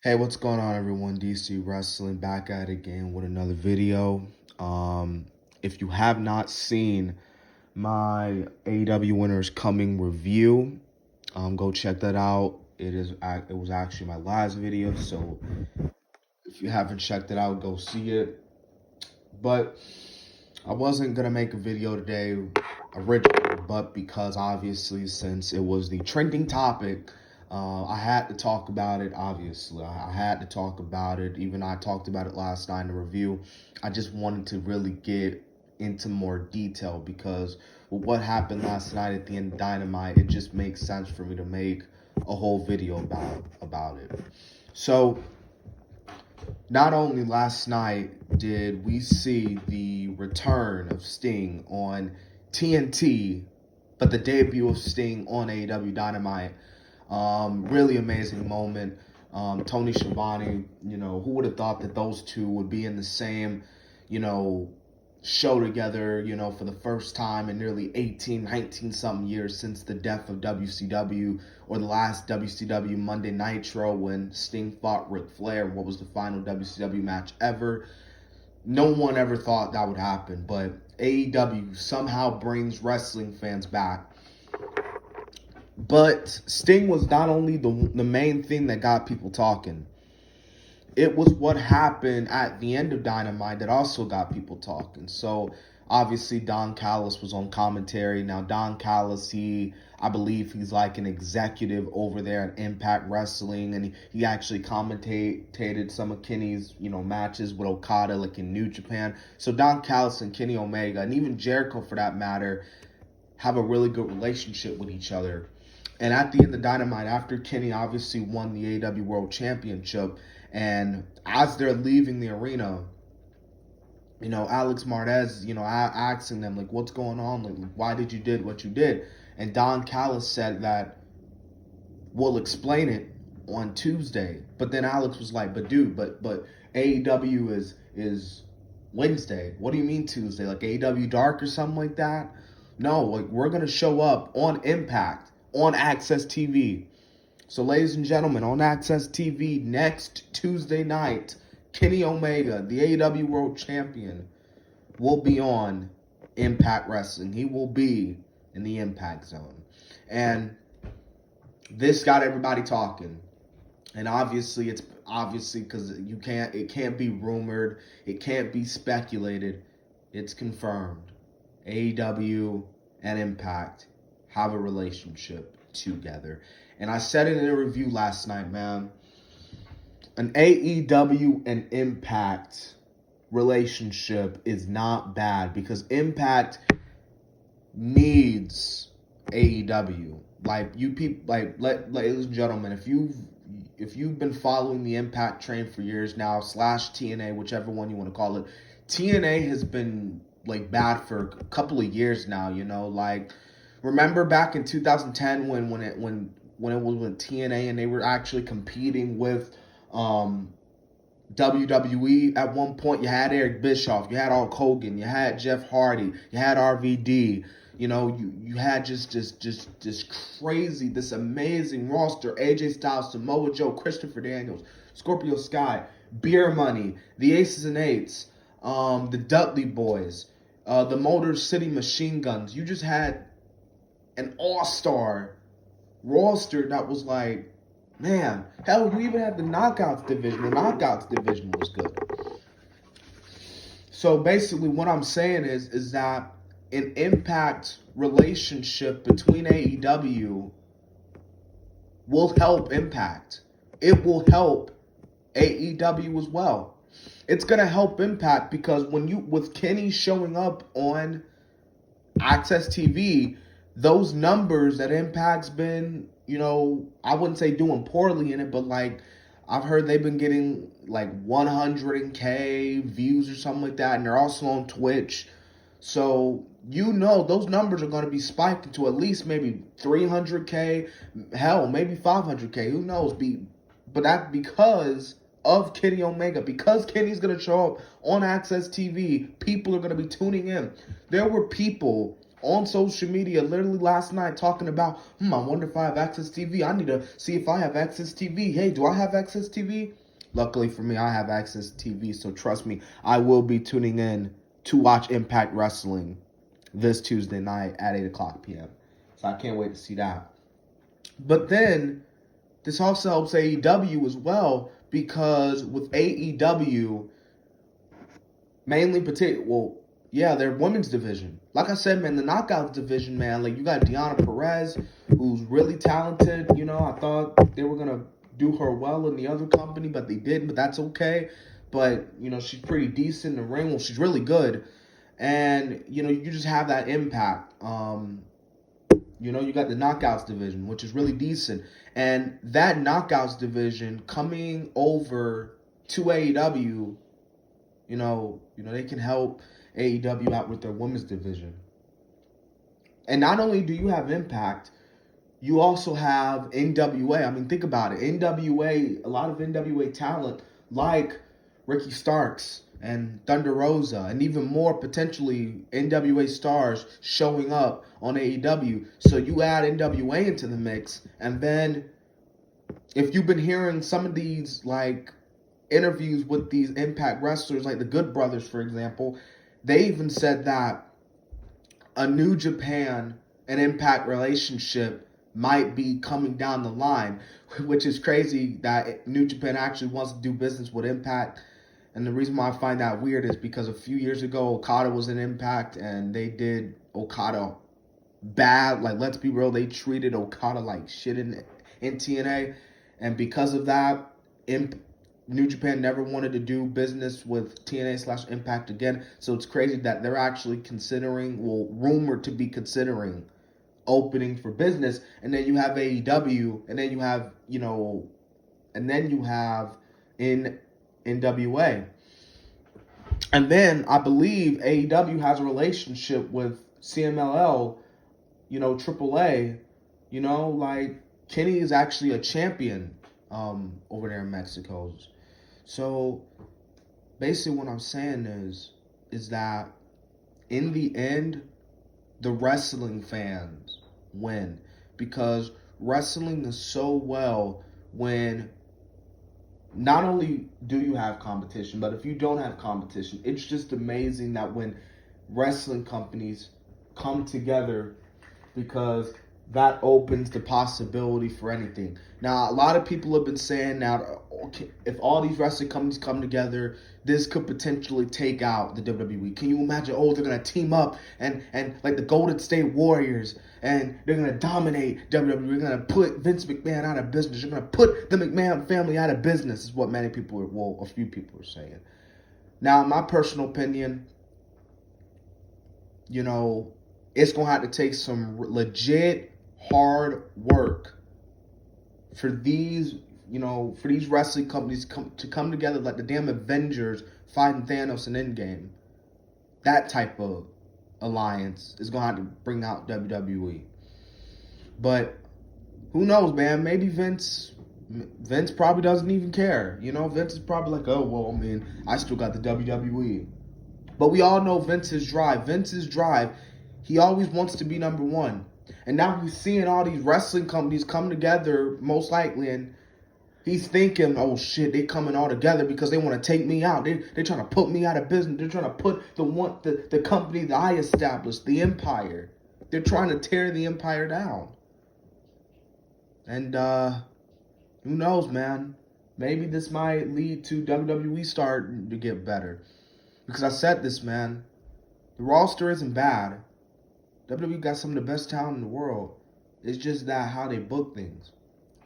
Hey, what's going on, everyone? DC Wrestling back at it again with another video. If you have not seen my AEW Winners Coming review, go check that out. It was actually my last video, so if you haven't checked it out, go see it. But I wasn't gonna make a video today originally, but because obviously since it was the trending topic, I had to talk about it. Obviously, I had to talk about it. Even I talked about it last night in the review. I just wanted to really get into more detail because with what happened last night at the end of Dynamite, it just makes sense for me to make a whole video about it. So not only last night did we see the return of Sting on TNT, but the debut of Sting on AEW Dynamite. Really amazing moment. Tony Schiavone, who would have thought that those two would be in the same, show together, for the first time in nearly 18, 19 something years since the death of WCW or the last WCW Monday Nitro when Sting fought Ric Flair in what was the final WCW match ever. No one ever thought that would happen, but AEW somehow brings wrestling fans back. But Sting was not only the main thing that got people talking. It was what happened at the end of Dynamite that also got people talking. So obviously Don Callis was on commentary. Now Don Callis, I believe he's like an executive over there at Impact Wrestling, and he actually commentated some of Kenny's matches with Okada, like in New Japan. So Don Callis and Kenny Omega, and even Jericho for that matter, have a really good relationship with each other. And at the end of Dynamite, after Kenny obviously won the AEW World Championship, and as they're leaving the arena, Alex Marquez, asking them, like, what's going on? Like, why did you did what you did? And Don Callis said that we'll explain it on Tuesday. But then Alex was like, but dude, but AEW is Wednesday. What do you mean Tuesday? Like AEW Dark or something like that? No, like we're gonna show up on Impact on Access TV. So, ladies and gentlemen, on Access TV next Tuesday night, Kenny Omega, the AEW World Champion, will be on Impact Wrestling. He will be in the Impact Zone. And this got everybody talking. And obviously, it's because it can't be rumored, it can't be speculated. It's confirmed. AEW and Impact have a relationship together. And I said it in a review last night, man. An AEW and Impact relationship is not bad because Impact needs AEW. Like you people, ladies and gentlemen, if you've been following the Impact train for years now, / TNA, whichever one you want to call it, TNA has been like bad for a couple of years now. Like remember back in 2010 when it was with TNA and they were actually competing with WWE at one point. You had Eric Bischoff, you had Hulk Hogan, you had Jeff Hardy, you had RVD. You had just crazy, this amazing roster. AJ Styles, Samoa Joe, Christopher Daniels, Scorpio Sky, Beer Money, the Aces and Eights, the Dudley Boys, the Motor City Machine Guns. You just had an all-star roster that was like, man, hell, you even had the Knockouts division. The Knockouts division was good. So basically what I'm saying is that an Impact relationship between AEW will help Impact. It will help AEW as well. It's going to help Impact because with Kenny showing up on Access TV, those numbers that Impact's been, I wouldn't say doing poorly in it, but like I've heard they've been getting like 100K views or something like that, and they're also on Twitch. So those numbers are going to be spiked to at least maybe 300K, hell, maybe 500K. Who knows? But that's because of Kenny Omega. Because Kenny's going to show up on Access TV, people are going to be tuning in. There were people on social media literally last night talking about, I wonder if I have Access TV. I need to see if I have Access TV. Hey, do I have Access TV? Luckily for me, I have Access TV, so trust me, I will be tuning in to watch Impact Wrestling this Tuesday night at 8 o'clock p.m. So I can't wait to see that. But then, this also helps AEW as well, because with AEW, mainly their women's division. Like I said, man, the Knockouts division, man, like you got Deonna Perez, who's really talented. You know, I thought they were going to do her well in the other company, but they didn't, but that's okay. But, you know, she's pretty decent in the ring. Well, she's really good. And, you know, you just have that Impact. You know, you got the Knockouts division, which is really decent. And that Knockouts division coming over to AEW, you know, they can help AEW out with their women's division. And not only do you have Impact, you also have NWA. I mean, think about it. NWA, a lot of NWA talent like Ricky Starks and Thunder Rosa, and even more potentially NWA stars showing up on AEW. So you add NWA into the mix, and then if you've been hearing some of these like interviews with these Impact wrestlers, like the Good Brothers, for example, they even said that a New Japan and Impact relationship might be coming down the line, which is crazy that New Japan actually wants to do business with Impact. And the reason why I find that weird is because a few years ago, Okada was in Impact, and they did Okada bad. Like, let's be real, they treated Okada like shit in TNA. And because of that, New Japan never wanted to do business with TNA/Impact again. So it's crazy that they're actually considering, rumored to be considering opening for business. And then you have AEW, and then you have, in NWA. And then I believe AEW has a relationship with CMLL, AAA, like Kenny is actually a champion over there in Mexico. So basically what I'm saying is that in the end, the wrestling fans win, because wrestling is so well when not only do you have competition, but if you don't have competition, it's just amazing that when wrestling companies come together, because that opens the possibility for anything. Now, a lot of people have been saying now, if all these wrestling companies come together, this could potentially take out the WWE. Can you imagine? They're going to team up and like the Golden State Warriors, and they're going to dominate WWE. They're going to put Vince McMahon out of business. They're going to put the McMahon family out of business, is what a few people are saying. Now, in my personal opinion, it's going to have to take some legit hard work for these wrestling companies to come together like the damn Avengers fighting Thanos in Endgame. That type of alliance is going to have to bring out WWE. But who knows, man? Maybe Vince probably doesn't even care. Vince is probably like, I still got the WWE. But we all know Vince's drive. He always wants to be number one. And now he's seeing all these wrestling companies come together, most likely, and he's thinking, oh shit, they coming all together because they want to take me out. They're trying to put me out of business. They're trying to put the company that I established, the Empire. They're trying to tear the Empire down. And who knows, man? Maybe this might lead to WWE starting to get better. Because I said this, man. The roster isn't bad. WWE got some of the best talent in the world. It's just that how they book things.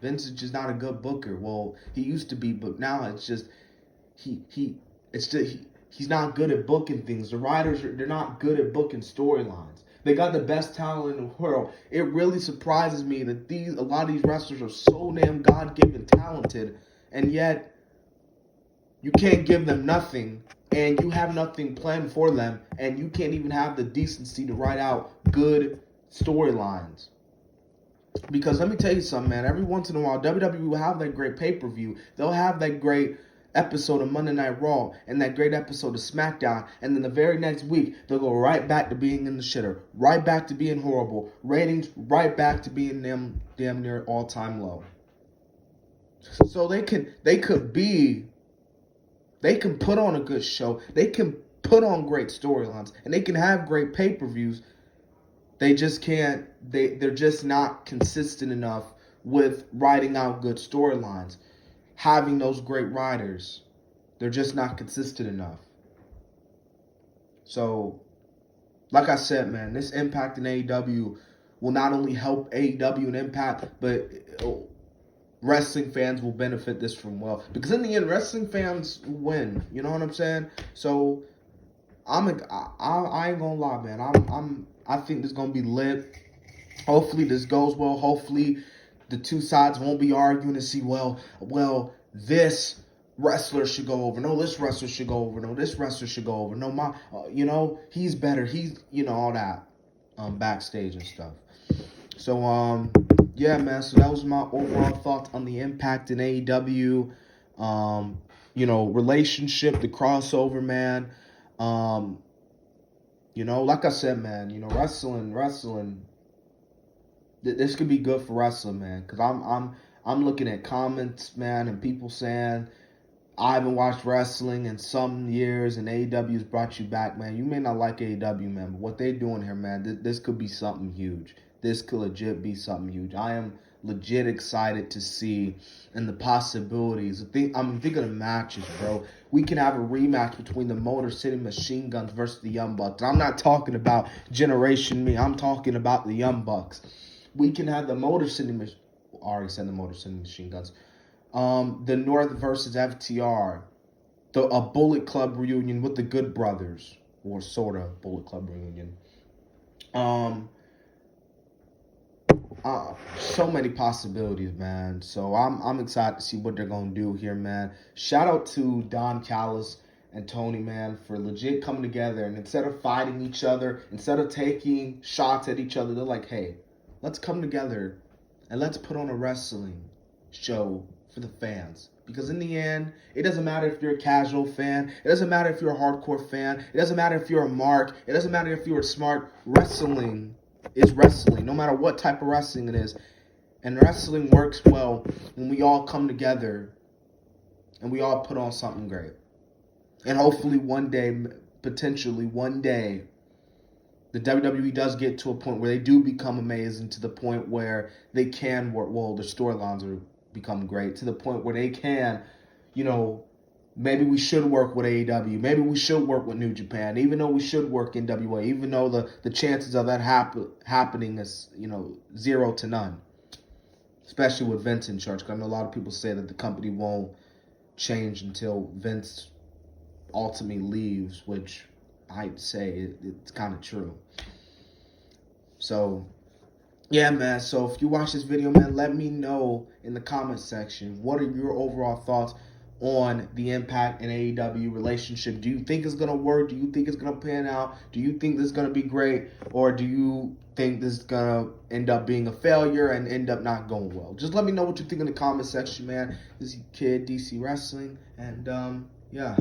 Vince is just not a good booker. Well, he used to be, but now it's just he's not good at booking things. The writers they're not good at booking storylines. They got the best talent in the world. It really surprises me that a lot of these wrestlers are so damn God-given talented, and yet you can't give them nothing, and you have nothing planned for them, and you can't even have the decency to write out good storylines. Because let me tell you something, man. Every once in a while, WWE will have that great pay-per-view. They'll have that great episode of Monday Night Raw and that great episode of SmackDown, and then the very next week they'll go right back to being in the shitter, right back to being horrible, ratings right back to being damn near all-time low. So they can put on a good show, they can put on great storylines, and they can have great pay-per-views. They just can't. They're just not consistent enough with writing out good storylines, having those great writers. They're just not consistent enough. So, like I said, man, this Impact in AEW will not only help AEW and Impact, but wrestling fans will benefit this from well. Because in the end, wrestling fans win. You know what I'm saying? So, I ain't gonna lie, man. I think this is gonna be lit. Hopefully this goes well. Hopefully the two sides won't be arguing and see, well, this wrestler should go over. No, this wrestler should go over. No, this wrestler should go over. No, he's better. He's, all that backstage and stuff. So, yeah, man. So that was my overall thoughts on the Impact in AEW. Relationship, the crossover, man. Like I said, man, wrestling. This could be good for wrestling, man. Because I'm looking at comments, man, and people saying I haven't watched wrestling in some years, and AEW's brought you back, man. You may not like AEW, man, but what they're doing here, man, this could be something huge. This could legit be something huge. I am legit excited to see and the possibilities. I'm thinking of matches, bro. We can have a rematch between the Motor City Machine Guns versus the Young Bucks. I'm not talking about Generation Me. I'm talking about the Young Bucks. We can have the Motor City Machine. Already said the Motor City Machine Guns. The North versus FTR. A Bullet Club reunion with the Good Brothers, or sort of Bullet Club reunion. So many possibilities, man. So I'm excited to see what they're gonna do here, man. Shout out to Don Callis and Tony, man, for legit coming together, and instead of fighting each other, instead of taking shots at each other, they're like, hey, let's come together and let's put on a wrestling show for the fans. Because in the end, it doesn't matter if you're a casual fan. It doesn't matter if you're a hardcore fan. It doesn't matter if you're a mark. It doesn't matter if you're smart. Wrestling is wrestling, no matter what type of wrestling it is. And wrestling works well when we all come together and we all put on something great. And hopefully one day, potentially one day, the WWE does get to a point where they do become amazing, to the point where they can work, well, the storylines are become great, to the point where they can, maybe we should work with AEW, maybe we should work with New Japan, even though we should work in WA, even though the chances of that happening is, 0 to none, especially with Vince in charge. Because I know a lot of people say that the company won't change until Vince ultimately leaves, which I'd say it's kind of true. So, yeah, man. So if you watch this video, man, let me know in the comment section, what are your overall thoughts on the Impact and AEW relationship? Do you think it's going to work? Do you think it's going to pan out? Do you think this is going to be great? Or do you think this is going to end up being a failure and end up not going well? Just let me know what you think in the comment section, man. This is your kid, DC Wrestling. And, yeah.